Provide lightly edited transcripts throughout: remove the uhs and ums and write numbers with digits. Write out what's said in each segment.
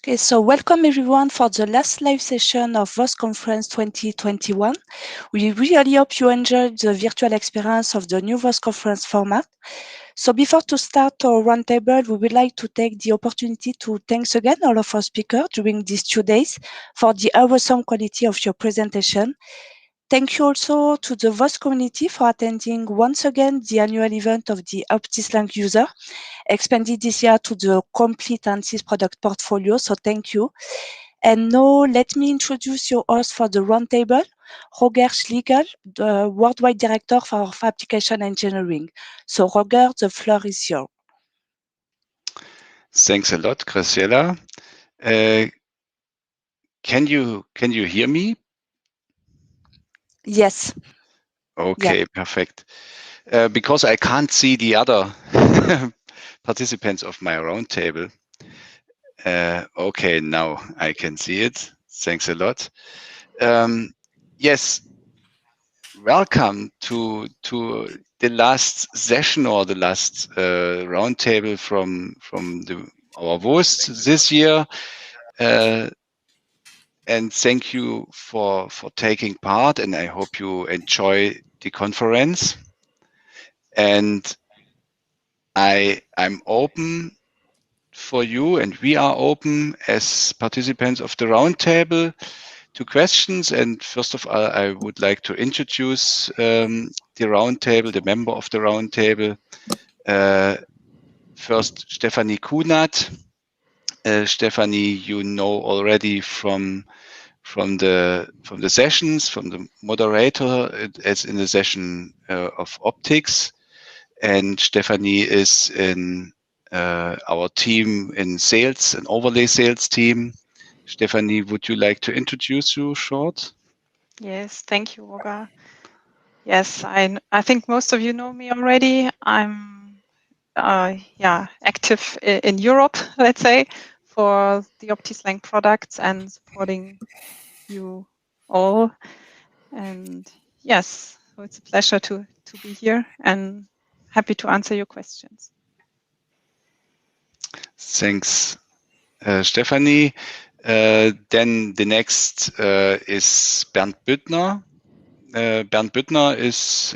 Okay, so welcome everyone for the last live session of VOS Conference 2021. We really hope you enjoyed the virtual experience of the new VOS Conference format. So before to start our roundtable, we would like to take the opportunity to thank again all of our speakers during these 2 days for the awesome quality of your presentation. Thank you also to the VOS community for attending once again the annual event of the OptiSLang user, expanded this year to the complete Ansys product portfolio, so thank you. And now let me introduce your host for the roundtable, Roger Schlegel, the Worldwide Director for Application Engineering. So Roger, the floor is yours. Thanks a lot, Graciela. Can you hear me? Yes. Okay, yeah. Perfect. Because I can't see the other participants of my roundtable. Okay, now I can see it. Thanks a lot. Yes, welcome to the last session or the last roundtable from our VOS this year. And thank you for taking part, and I hope you enjoy the conference. And I'm open for you, and we are open as participants of the roundtable to questions. And first of all, I would like to introduce the roundtable, the member of the roundtable. First, Stephanie Kunat. Stephanie, you know already from the sessions, from the moderator as in the session of optics. And Stephanie is in our team in sales, an overlay sales team. Stephanie, would you like to introduce you short? Yes, thank you, Roger. Yes, I think most of you know me already. I'm active in Europe, let's say, for the OptiSLang products and supporting you all. And yes, so it's a pleasure to be here and happy to answer your questions. Thanks, Stephanie. Then the next is Bernd Büttner. Bernd Büttner is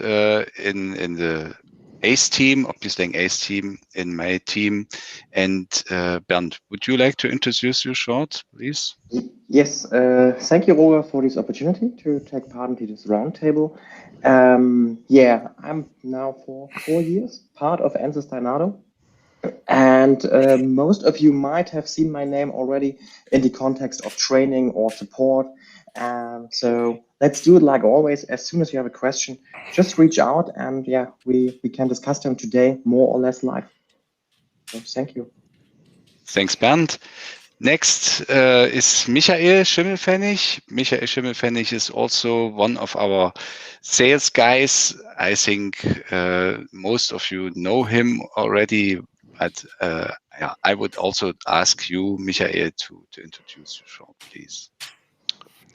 in the ACE team, OptiSLang ACE team, in my team. And Bernd, would you like to introduce you short, please? Yes, thank you, Roger, for this opportunity to take part in this roundtable. Yeah, I'm now for 4 years part of Ansys Dynado. And most of you might have seen my name already in the context of training or support. So let's do it like always. As soon as you have a question, just reach out, and yeah, we can discuss them today more or less live. So thank you. Thanks, Bernd. Next is Michael Schimmelpfennig. Michael Schimmelpfennig is also one of our sales guys. I think most of you know him already, but yeah, I would also ask you, Michael, to introduce you short, please.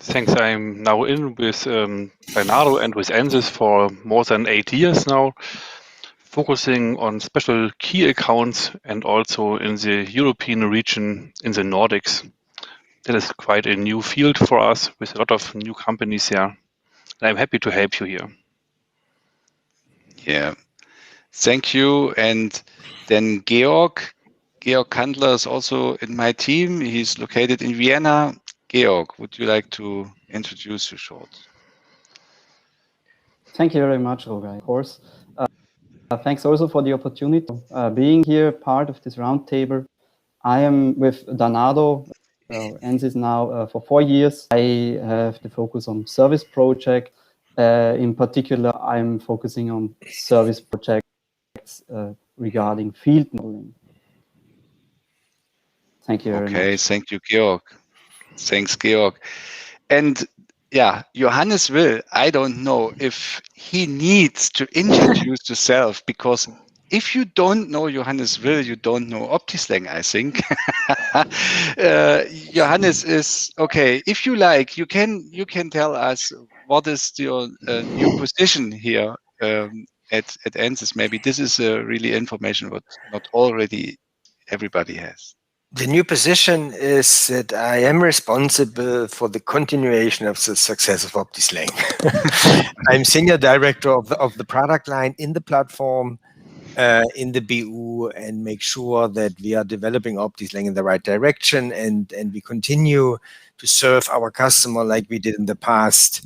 Thanks. I'm now in with Dynado and with Ansys for more than 8 years now, focusing on special key accounts and also in the European region, in the Nordics. That is quite a new field for us with a lot of new companies here. And I'm happy to help you here. Yeah, thank you. And then Georg Kandler is also in my team. He's located in Vienna. Georg, would you like to introduce you short? Thank you very much, Roger, of course. Thanks also for the opportunity of being here, part of this roundtable. I am with Dynado, Ansys now for 4 years. I have the focus on service project. In particular, I'm focusing on service projects regarding field modeling. Thank you very much. Okay, thank you, Georg. Thanks, Georg. And yeah, Johannes will, I don't know if he needs to introduce himself, because if you don't know Johannes Will, you don't know OptiSLang, I think. Johannes is, okay, if you like, you can tell us what is your new position here at Ansys. Maybe this is really information what not already everybody has. The new position is that I am responsible for the continuation of the success of OptiSLang. I'm senior director of the product line in the platform, in the BU, and make sure that we are developing OptiSLang in the right direction, and we continue to serve our customer like we did in the past,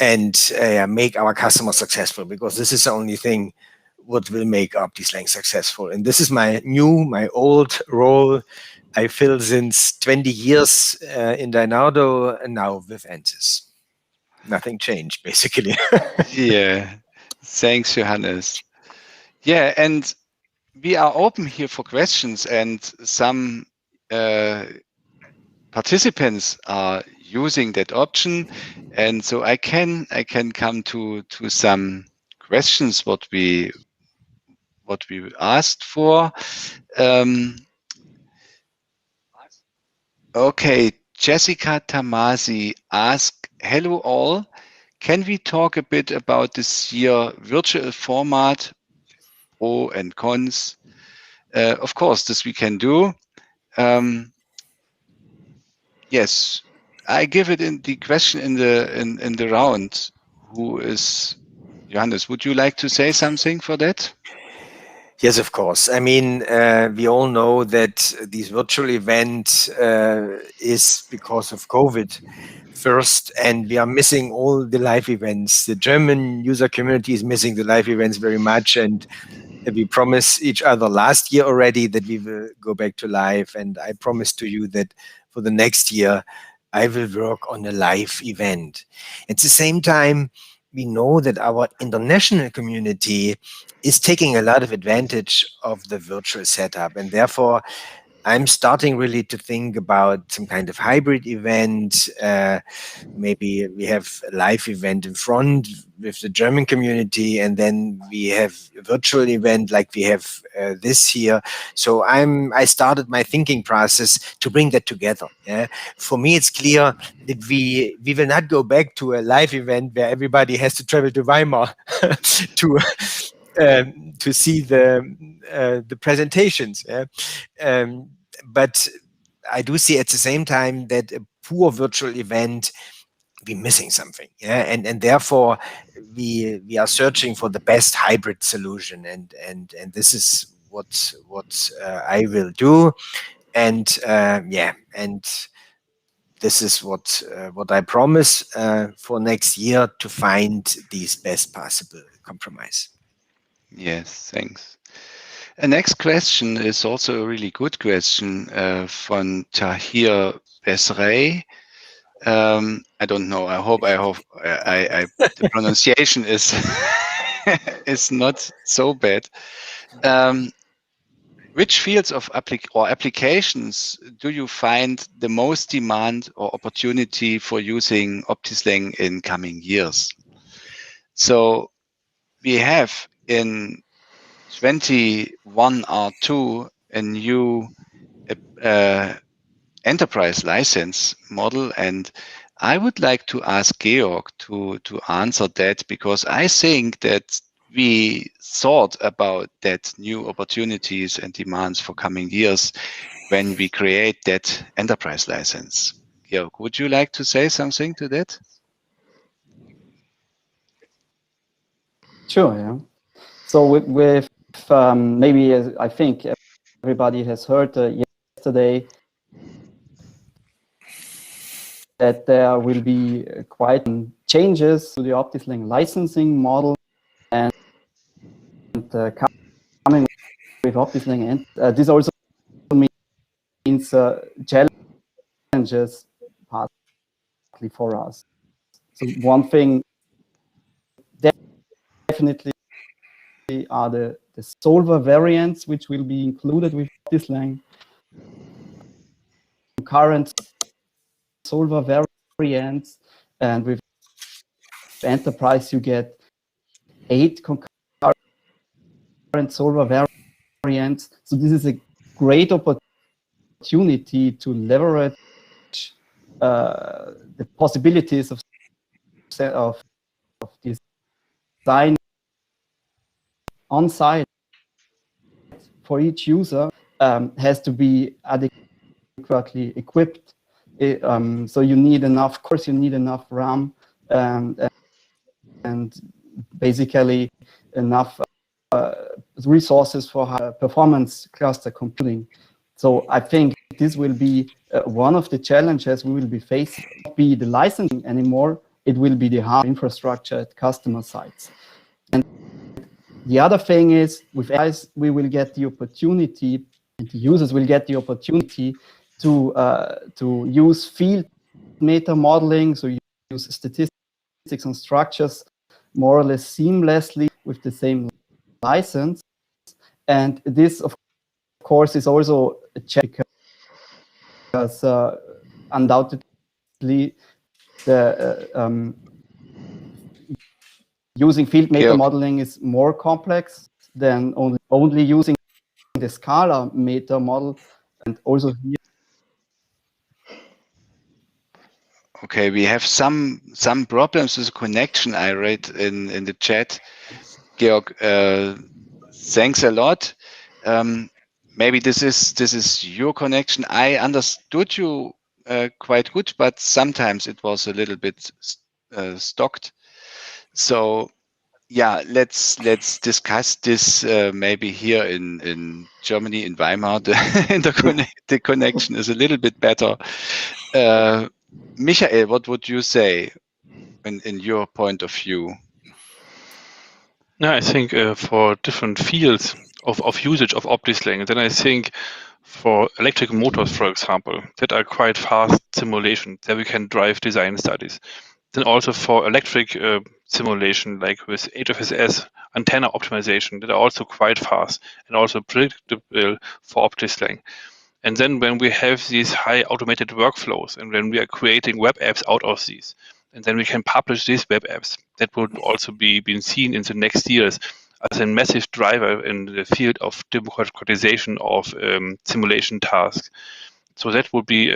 and make our customer successful, because this is the only thing what will make OptiSLang successful. And this is my old role I fill since 20 years in Dynado, and now with Ansys. Nothing changed, basically. Yeah, thanks, Johannes. Yeah, and we are open here for questions, and some participants are using that option, and so I can come to some questions what we asked for. Okay, Jessica Tamasi asked, hello all, can we talk a bit about this year virtual format, pro and cons? Of course, this we can do. Yes, I give it in the question in the round. Who is Johannes? Would you like to say something for that? Yes, of course. I mean, we all know that these virtual event is because of COVID first, and we are missing all the live events. The German user community is missing the live events very much, and we promised each other last year already that we will go back to live, and I promise to you that for the next year, I will work on a live event. At the same time, we know that our international community is taking a lot of advantage of the virtual setup, and therefore I'm starting really to think about some kind of hybrid event. Maybe we have a live event in front with the German community, and then we have a virtual event like we have this year. So I started my thinking process to bring that together. Yeah? For me, it's clear that we will not go back to a live event where everybody has to travel to Weimar to see the presentations. Yeah? But I do see at the same time that a poor virtual event, we're missing something. Yeah, and therefore we are searching for the best hybrid solution, and this is what I will do, and yeah, and this is what I promise for next year, to find these best possible compromise. Yes, thanks. The next question is also a really good question from Tahir Besrey. I don't know. I hope the pronunciation is is not so bad. Which fields of applications do you find the most demand or opportunity for using OptiSLang in coming years? So we have in 21 R2 a new enterprise license model, and I would like to ask Georg to answer that, because I think that we thought about that new opportunities and demands for coming years when we create that enterprise license. Georg, would you like to say something to that? Sure, yeah. So with maybe, I think everybody has heard yesterday that there will be quite changes to the OptiSLang licensing model, and coming with OptiSLang, and this also means challenges partly for us. So one thing definitely are the solver variants, which will be included with OptiSLang. Current solver variants, and with enterprise you get 8 concurrent solver variants. So this is a great opportunity to leverage the possibilities of design on site for each user. Has to be adequate adequately equipped. So you need enough, of course, you need enough RAM and basically enough resources for high performance cluster computing. So I think this will be one of the challenges we will be facing. It won't be the licensing anymore, it will be the hard infrastructure at customer sites. And the other thing is, with AI, we will get the opportunity, and the users will get the opportunity to use field meta modeling, so you use statistics and structures more or less seamlessly with the same license. And this, of course, is also a check because undoubtedly the using field meta modeling is more complex than only using the Scala meta model, and also here. Okay, we have some problems with the connection. I read in the chat. Georg, thanks a lot. Maybe this is your connection. I understood you quite good, but sometimes it was a little bit stocked. So yeah, let's discuss this maybe here in Germany, in Weimar. The connection is a little bit better. Michael, what would you say in your point of view? Yeah, I think for different fields of usage of OptiSLang, then I think for electric motors, for example, that are quite fast simulation, that we can drive design studies. Then also for electric simulation, like with HFSS, antenna optimization, that are also quite fast and also predictable for OptiSLang. And then when we have these high automated workflows and when we are creating web apps out of these, and then we can publish these web apps, that would also be seen in the next years as a massive driver in the field of democratization of simulation tasks. So that would be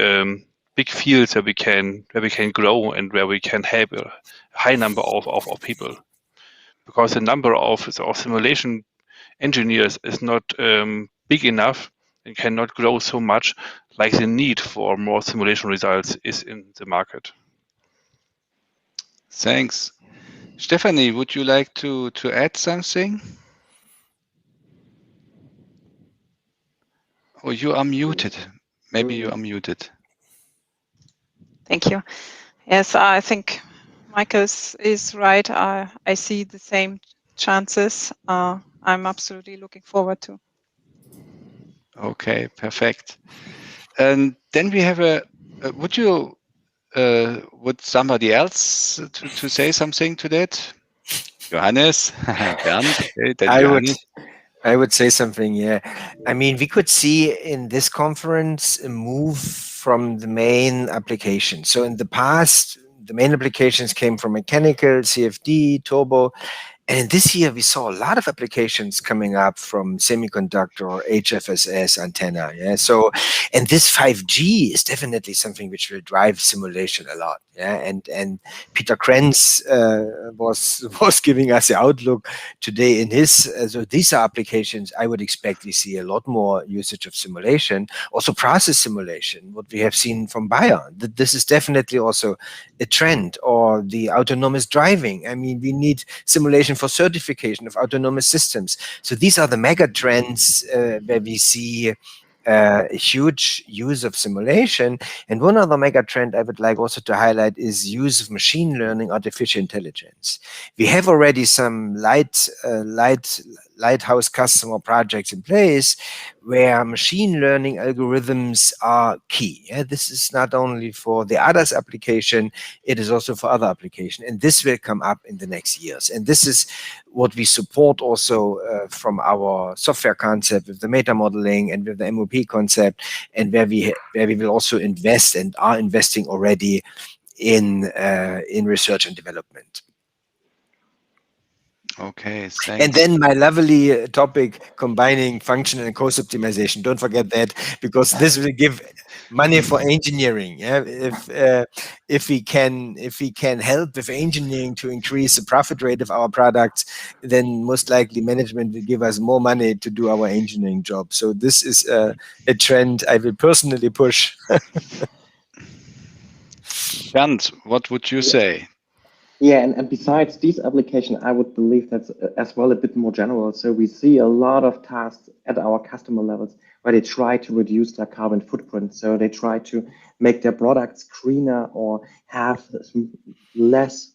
big fields where we can grow and where we can have a high number of people, because the number of simulation engineers is not big enough and cannot grow so much like the need for more simulation results is in the market. Thanks. Stephanie, would you like to add something? Oh, you are muted. Maybe you are muted. Thank you. Yes, I think Michael is right. I see the same chances. I'm absolutely looking forward to. Okay, perfect. And then we have would somebody else to say something to that? Johannes, Bernd, okay, then Johannes. I would say something, yeah. I mean, we could see in this conference a move from the main application. So in the past, the main applications came from mechanical, CFD, turbo. And this year, we saw a lot of applications coming up from semiconductor or HFSS antenna. Yeah. So, and this 5G is definitely something which will drive simulation a lot. Yeah. And Peter Krenz was giving us the outlook today in his. So these are applications I would expect we see a lot more usage of simulation, also process simulation. What we have seen from Bayer, this is definitely also a trend. Or the autonomous driving. I mean, we need simulation for certification of autonomous systems. So these are the mega trends where we see a huge use of simulation. And one other mega trend I would like also to highlight is use of machine learning, artificial intelligence. We have already some lighthouse customer projects in place where machine learning algorithms are key. Yeah? This is not only for the others application, it is also for other application. And this will come up in the next years. And this is what we support also from our software concept with the meta modeling and with the MOP concept, and where we will also invest and are investing already in research and development. Okay, thanks. And then my lovely topic, combining function and cost optimization. Don't forget that, because this will give money for engineering. Yeah? If we can help with engineering to increase the profit rate of our products, then most likely management will give us more money to do our engineering job. So this is a trend I will personally push. Bernd, what would you say? Yeah, and besides these applications, I would believe that's as well a bit more general. So we see a lot of tasks at our customer levels where they try to reduce their carbon footprint. So they try to make their products greener or have less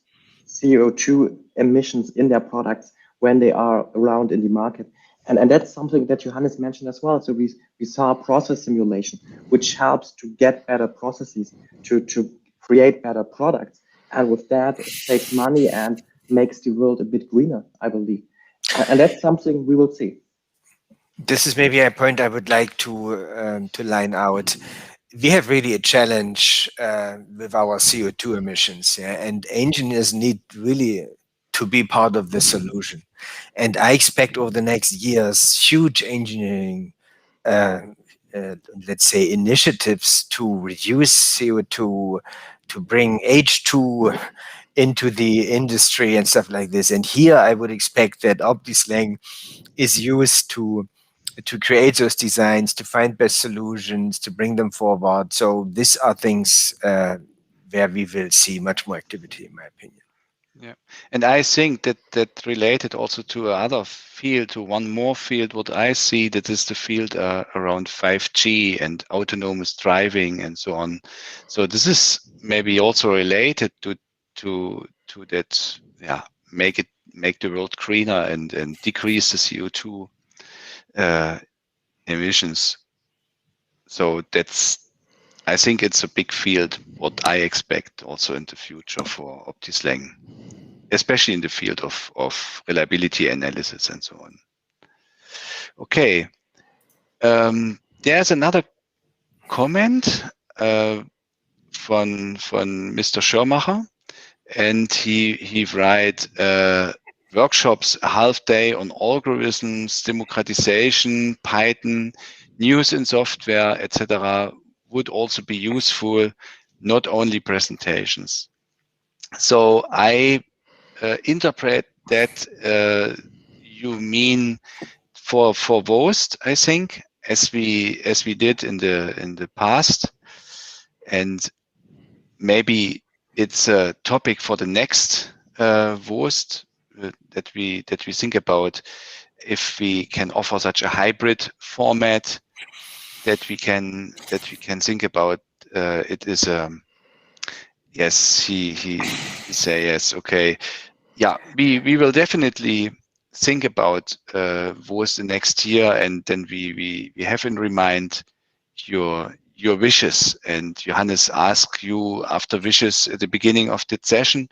CO2 emissions in their products when they are around in the market. And that's something that Johannes mentioned as well. So we saw process simulation, which helps to get better processes, to create better products. And with that, it saves money and makes the world a bit greener, I believe. And that's something we will see. This is maybe a point I would like to line out. We have really a challenge with our CO2 emissions, yeah? And engineers need really to be part of the solution. And I expect over the next years huge engineering, uh, let's say, initiatives to reduce CO2, to bring H2 into the industry and stuff like this. And here I would expect that OptiSLang is used to create those designs, to find best solutions, to bring them forward. So these are things where we will see much more activity, in my opinion. Yeah, and I think that related also to another field, to one more field, what I see, that is the field around 5G and autonomous driving and so on. So this is maybe also related to that, yeah, make the world greener and decrease the CO2 emissions. So I think it's a big field, what I expect also in the future for OptiSLang, especially in the field of reliability analysis and so on. Okay, there's another comment from Mr. Schirmacher, and he write workshops, a half day on algorithms, democratization, Python, news in software, etc. would also be useful, not only presentations. So I interpret that you mean for WOST, I think, as we did in the past, and maybe it's a topic for the next WOST that we think about, if we can offer such a hybrid format that we can think about. It is yes, he say yes, okay. Yeah, we will definitely think about WOS the next year, and then we have in mind your wishes. And Johannes asked you after wishes at the beginning of the session,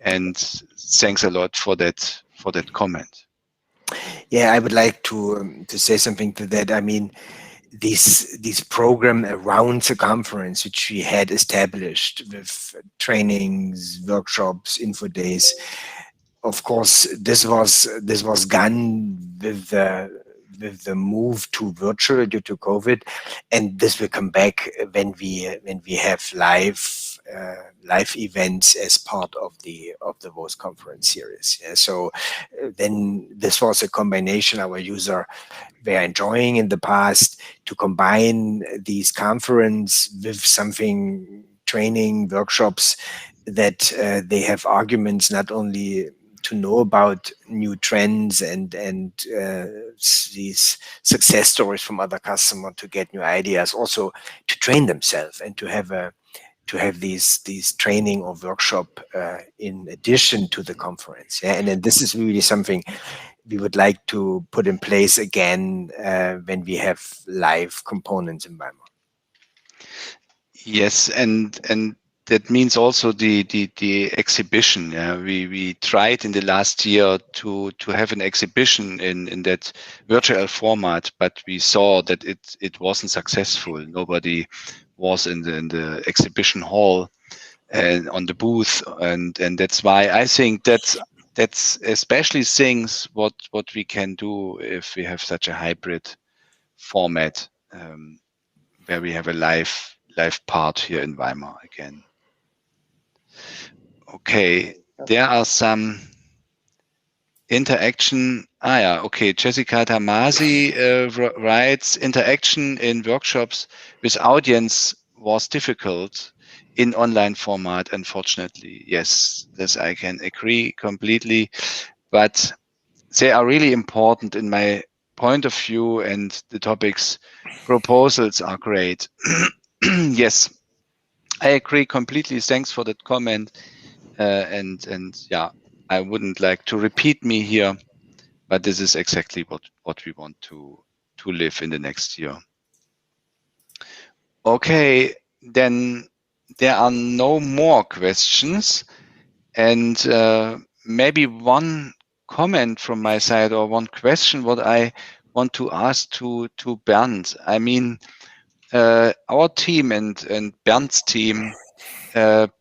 and thanks a lot for that comment. Yeah, I would like to say something to that. I mean, this program around the conference, which we had established with trainings, workshops, info days. Of course, this was done with the move to virtual due to COVID, and this will come back when we have live events as part of the WOS conference series. Yeah, so then this was a combination our user were enjoying in the past, to combine these conference with something, training workshops, that they have arguments not only to know about new trends and these success stories from other customers, to get new ideas, also to train themselves and to have these training or workshop in addition to the conference. Yeah? And then this is really something we would like to put in place again when we have live components in Weimar. Yes, and that means also the exhibition. Yeah? We tried in the last year to have an exhibition in that virtual format, but we saw that it wasn't successful. Nobody was in the exhibition hall and on the booth, and that's why I think that's that's especially things what we can do if we have such a hybrid format, where we have a live part here in Weimar again. Okay, there are some interaction. Okay. Jessica Tamasi writes, interaction in workshops with audience was difficult in online format, unfortunately. Yes, this I can agree completely. But they are really important in my point of view, and the topics proposals are great. Yes, I agree completely. Thanks for that comment. And yeah, I wouldn't like to repeat me here, but this is exactly what we want to live in the next year. Okay, then there are no more questions, and maybe one comment from my side or one question what I want to ask to Bernd. I mean, our team and Bernd's team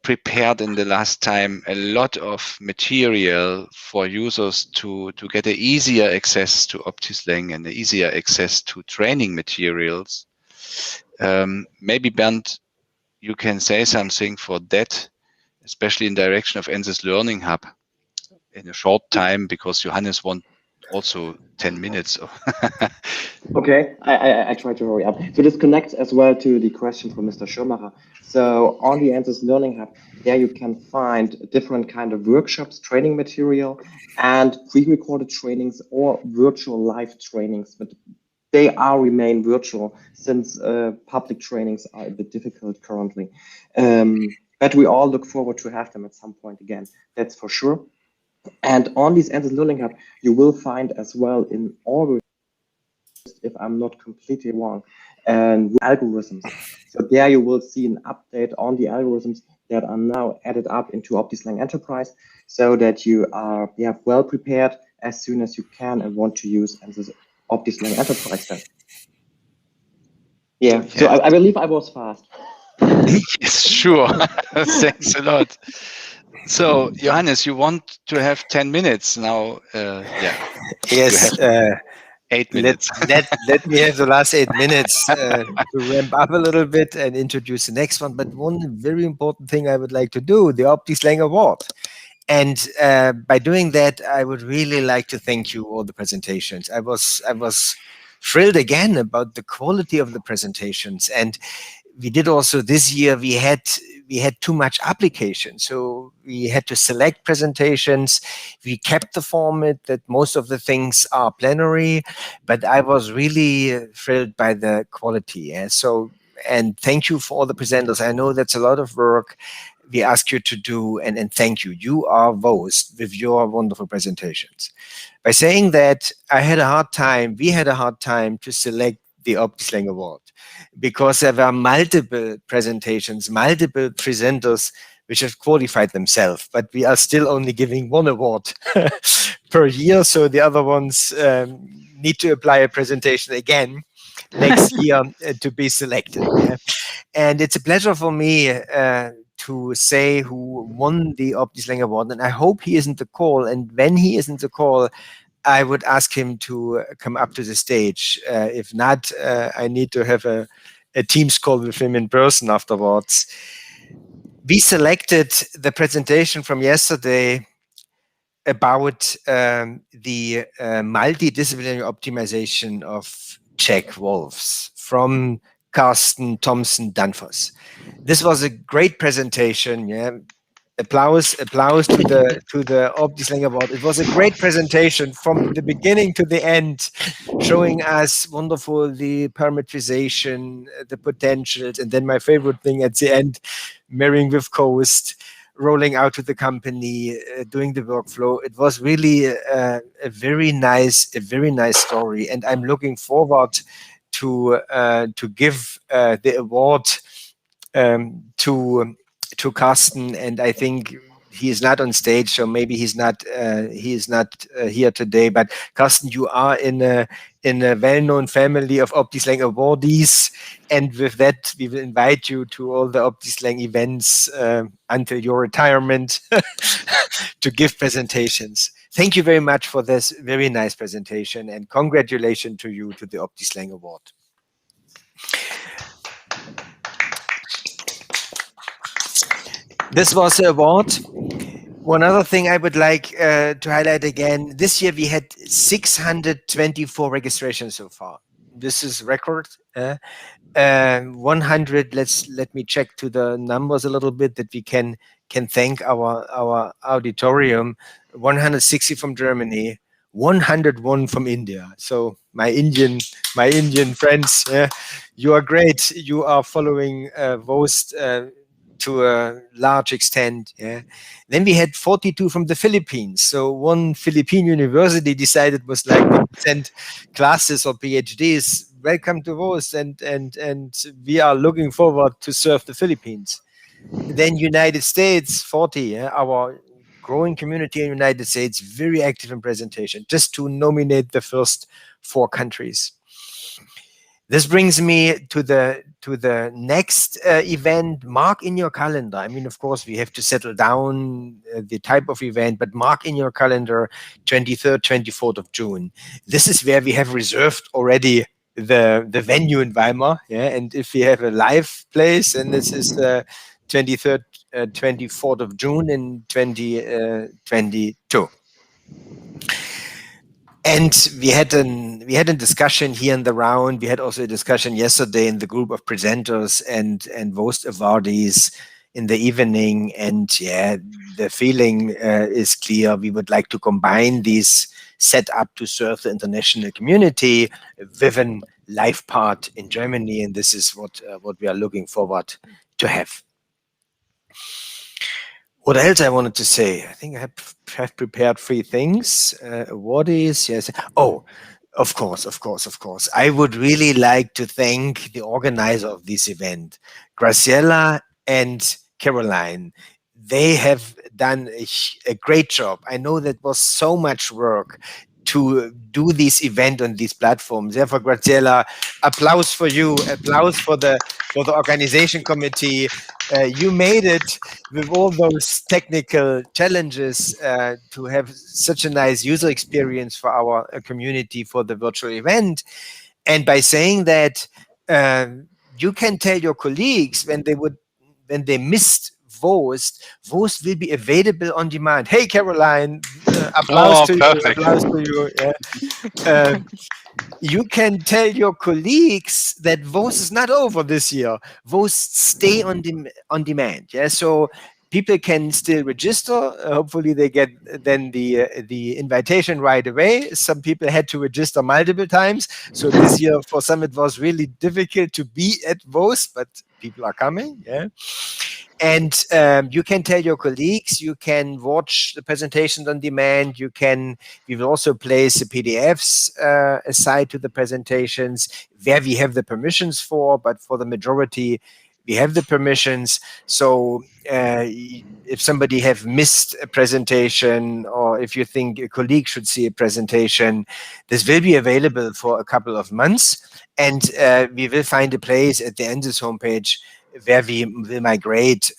prepared in the last time a lot of material for users to get an easier access to OptiSLang and easier access to training materials. Maybe Bernd, you can say something for that, especially in direction of Ansys Learning Hub in a short time, because Johannes wants also 10 minutes. Okay, I try to hurry up. So this connects as well to the question from Mr. Schirmacher. So on the Ansys Learning Hub, there you can find different kind of workshops, training material, and pre-recorded trainings or virtual live trainings. But they remain virtual since public trainings are a bit difficult currently. But we all look forward to have them at some point again. That's for sure. And on this Ansys Learning Hub, you will find as well in August, if I'm not completely wrong, and algorithms. So there you will see an update on the algorithms that are now added up into OptiSLang Enterprise, so that you are well prepared as soon as you can and want to use Ansys OptiSLang Enterprise then. Yeah, so I believe I was fast. Yes, sure. Thanks a lot. So, Johannes, you want to have 10 minutes now? Yeah. Yes. 8 minutes. Let me have the last 8 minutes to ramp up a little bit and introduce the next one. But one very important thing I would like to do, the OptiSLang Award. And by doing that, I would really like to thank you all the presentations. I was thrilled again about the quality of the presentations. And we did also this year, we had too much application. So we had to select presentations. We kept the format that most of the things are plenary, but I was really thrilled by the quality. And thank you for all the presenters. I know that's a lot of work we ask you to do, and thank you. You are voiced with your wonderful presentations. By saying that, we had a hard time to select the OptiSLang Award, because there were multiple presentations, multiple presenters which have qualified themselves, but we are still only giving one award per year, so the other ones need to apply a presentation again next year to be selected. Yeah? And it's a pleasure for me to say who won the OptiSLang Award, and I hope he isn't the call, and when he isn't the call, I would ask him to come up to the stage. If not, I need to have a Teams call with him in person afterwards. We selected the presentation from yesterday about the multidisciplinary optimization of check valves from Carsten Thomsen Danfoss. This was a great presentation. Yeah. Applause to the OptiSLang Award. It was a great presentation from the beginning to the end, showing us wonderful the parameterization, the potentials, and then my favorite thing at the end, marrying with Coast, rolling out to the company, doing the workflow. It was really a very nice story, and I'm looking forward to give the award to Carsten, and I think he is not on stage, so maybe he is not here today. But Carsten, you are in a well-known family of OptiSLang awardees, and with that, we will invite you to all the OptiSLang events until your retirement to give presentations. Thank you very much for this very nice presentation, and congratulations to you to the OptiSLang Award. This was the award. One other thing I would like to highlight again, this year we had 624 registrations so far. This is record. 100, let me check to the numbers a little bit that we can thank our auditorium. 160 from Germany, 101 from India. So my Indian friends, you are great. You are following VOST to a large extent. Then we had 42 from the Philippines. So one Philippine university decided was like to send classes or PhDs. Welcome to VOST, and we are looking forward to serve the Philippines. Then United States, 40. Our growing community in the United States, very active in presentation, just to nominate the first 4 countries. This brings me to the next event. Mark in your calendar. I mean, of course, we have to settle down the type of event, but mark in your calendar 23rd, 24th of June. This is where we have reserved already the venue in Weimar. And if we have a live place, and this is 23rd, 24th of June in 2022. And we had a discussion here in the round. We had also a discussion yesterday in the group of presenters and VOST awardees in the evening. And the feeling is clear. We would like to combine these set up to serve the international community with a live part in Germany. And this is what we are looking forward to have. What else I wanted to say? I think I have prepared 3 things. Awardees, yes. Oh, of course. I would really like to thank the organizer of this event, Graciela and Caroline. They have done a great job. I know that was so much work to do this event on these platforms. Therefore, Graciela, applause for you, applause for the organization committee. You made it with all those technical challenges to have such a nice user experience for our community for the virtual event. And by saying that, you can tell your colleagues when they missed VOST will be available on demand. Hey, Caroline, applause to perfect. you. Applause to you. Yeah. You can tell your colleagues that VOST is not over this year. VOST stay on demand. Yeah, so people can still register. Hopefully, they get then the invitation right away. Some people had to register multiple times. So this year, for some, it was really difficult to be at VOST, but people are coming. Yeah. And you can tell your colleagues, you can watch the presentations on demand. We will also place the PDFs aside to the presentations where we have the permissions for, but for the majority, we have the permissions. So if somebody have missed a presentation, or if you think a colleague should see a presentation, this will be available for a couple of months. And we will find a place at the Ansys homepage where we will migrate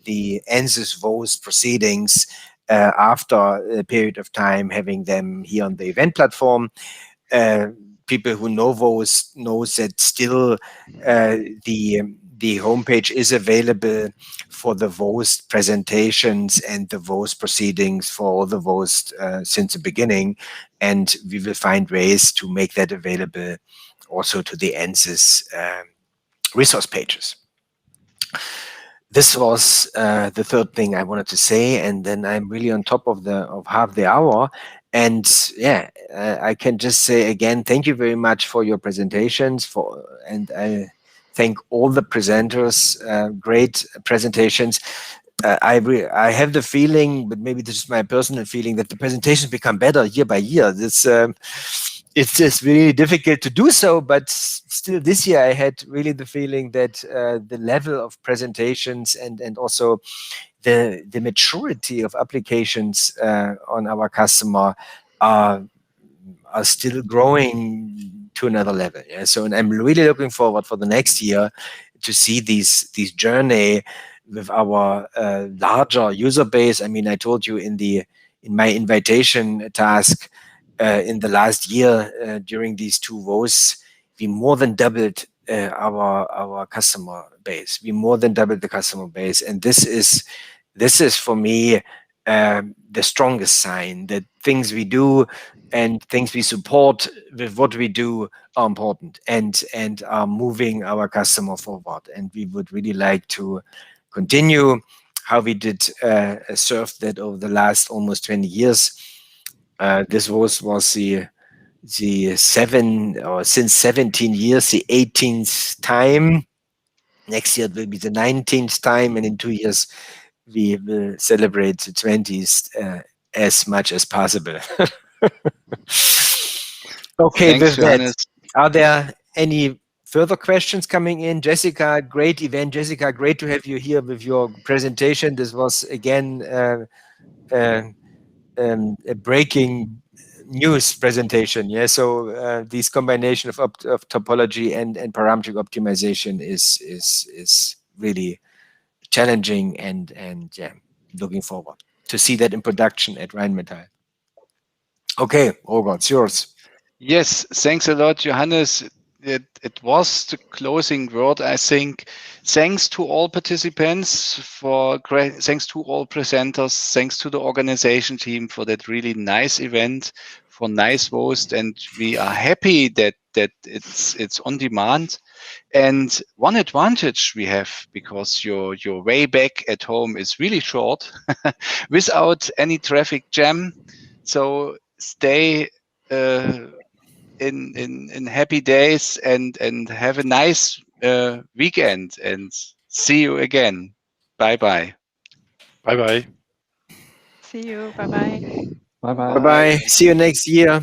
the Ansys VOST proceedings after a period of time, having them here on the event platform. People who know VOST knows that still the homepage is available for the VOST presentations and the VOST proceedings for all the VOST since the beginning. And we will find ways to make that available also to the Ansys resource pages. This was the third thing I wanted to say, and then I'm really on top of half the hour. And I can just say again, thank you very much for your presentations. And I thank all the presenters. Great presentations. I have the feeling, but maybe this is my personal feeling, that the presentations become better year by year. It's just really difficult to do so, but still this year I had really the feeling that the level of presentations and also the maturity of applications on our customer are still growing to another level. Yeah? So, and I'm really looking forward for the next year to see these journey with our larger user base. I mean, I told you in my invitation task in the last year during these 2 woes, we more than doubled our customer base. We more than doubled the customer base, and this is for me the strongest sign that things we do and things we support with what we do are important and are moving our customer forward. And we would really like to continue how we did serve that over the last almost 20 years. This was the since 17 years, the 18th time. Next year it will be the 19th time, and in 2 years we will celebrate the 20th as much as possible. Okay, Thanks, with that, Johannes. are there any further questions coming in? Jessica, great event. Jessica, great to have you here with your presentation. This was again a breaking news presentation. Yeah, so this combination of topology and parametric optimization is really challenging, and yeah, looking forward to see that in production at Rheinmetall. Okay, Roger, it's yours. Yes, thanks a lot, Johannes. It was the closing word, I think. Thanks to all participants thanks to all presenters, thanks to the organization team for that really nice event, for nice host, and we are happy that it's on demand. And one advantage we have, because your way back at home is really short, without any traffic jam. So stay in happy days and have a nice weekend, and see you again. Bye bye. Bye-bye. See you. Bye-bye. Bye bye. Bye bye. See you next year.